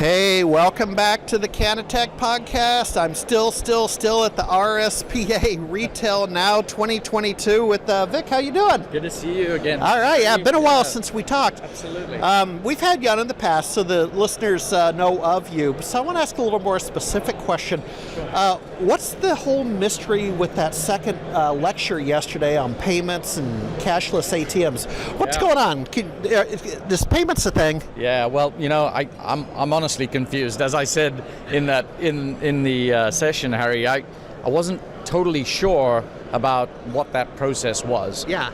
Hey, welcome back to the CannaTech podcast. I'm still at the RSPA Retail Now 2022 with Vic. How you doing? Good to see you again. All right, yeah, been a while since we talked. Absolutely. We've had you on in the past, so the listeners know of you. So I want to ask a little more specific question. What's the whole mystery with that second lecture yesterday on payments and cashless ATMs? What's going on? This payments a thing? Yeah, well, I'm honestly confused. As I said in the session, Harry, I wasn't totally sure about what that process was. Yeah.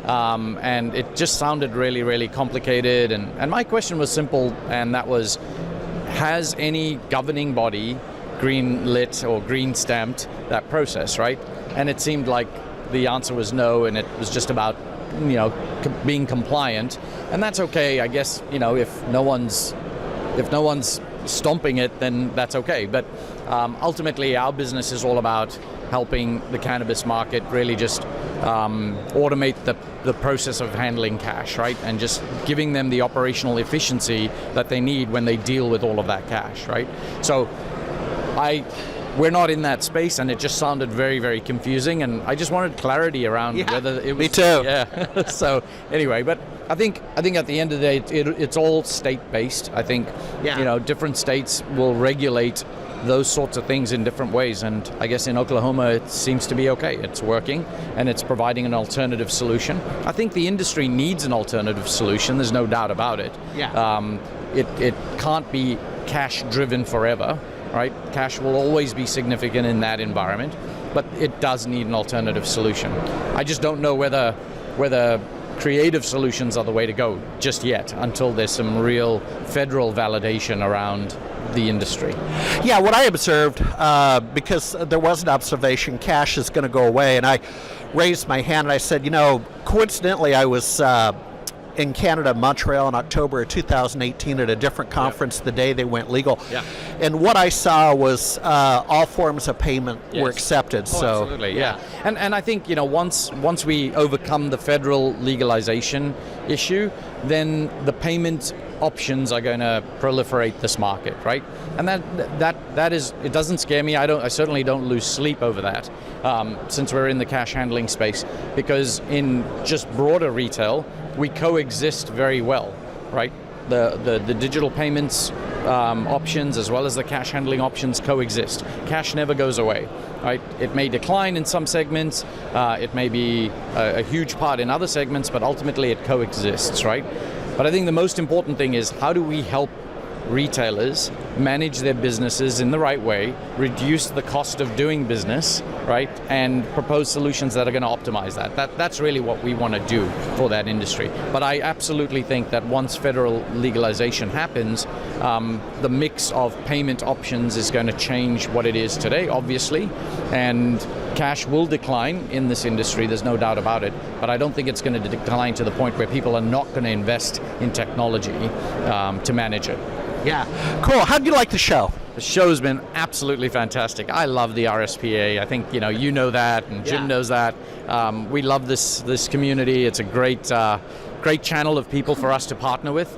And it just sounded really, really complicated. And my question was simple, and that was, has any governing body green lit or green stamped that process, right? And it seemed like the answer was no, and it was just about being compliant. And that's okay, I guess. If no one's stomping it, then that's okay. But ultimately, our business is all about helping the cannabis market really just automate the process of handling cash, right? And just giving them the operational efficiency that they need when they deal with all of that cash, right? So we're not in that space, and it just sounded very, very confusing, and I just wanted clarity around whether it was... Me too. Yeah. So anyway, but I think at the end of the day, it's all state-based. I think, different states will regulate those sorts of things in different ways, and I guess in Oklahoma it seems to be okay. It's working, and it's providing an alternative solution. I think the industry needs an alternative solution. There's no doubt about it. Yeah. It can't be cash-driven forever. Right? Cash will always be significant in that environment, but it does need an alternative solution. I just don't know whether creative solutions are the way to go just yet, until there's some real federal validation around the industry. Yeah, what I observed, because there was an observation, cash is going to go away, and I raised my hand and I said, coincidentally, I was in Canada, Montreal, in October of 2018 at a different conference the day they went legal. Yeah. And what I saw was all forms of payment were accepted. Absolutely, yeah. And I think, once we overcome the federal legalization issue, then the payment options are going to proliferate this market, right? And that is, it doesn't scare me. I certainly don't lose sleep over that, since we're in the cash handling space, because in just broader retail, we coexist very well, right? The digital payments options as well as the cash handling options coexist. Cash never goes away, right? It may decline in some segments, it may be a huge part in other segments, but ultimately it coexists, right? But I think the most important thing is, how do we help retailers manage their businesses in the right way, reduce the cost of doing business, right, and propose solutions that are going to optimize that. That's really what we want to do for that industry. But I absolutely think that once federal legalization happens, the mix of payment options is going to change what it is today, obviously, and cash will decline in this industry, there's no doubt about it, but I don't think it's going to decline to the point where people are not going to invest in technology to manage it. Yeah, cool. How do you like the show? The show's been absolutely fantastic. I love the RSPA. I think you know that, and Jim knows that. We love this community. It's a great channel of people for us to partner with.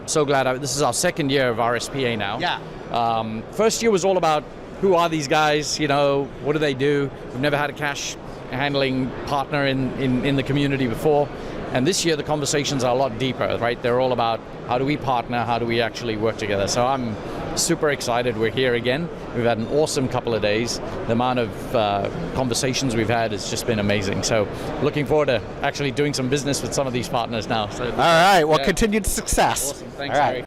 So glad. This is our second year of RSPA now. Yeah. First year was all about, who are these guys? What do they do? We've never had a cash handling partner in the community before. And this year the conversations are a lot deeper, right? They're all about, how do we partner? How do we actually work together? So I'm super excited we're here again. We've had an awesome couple of days. The amount of conversations we've had has just been amazing. So looking forward to actually doing some business with some of these partners now. So, all right, well, continued success. Awesome, thanks, Harry.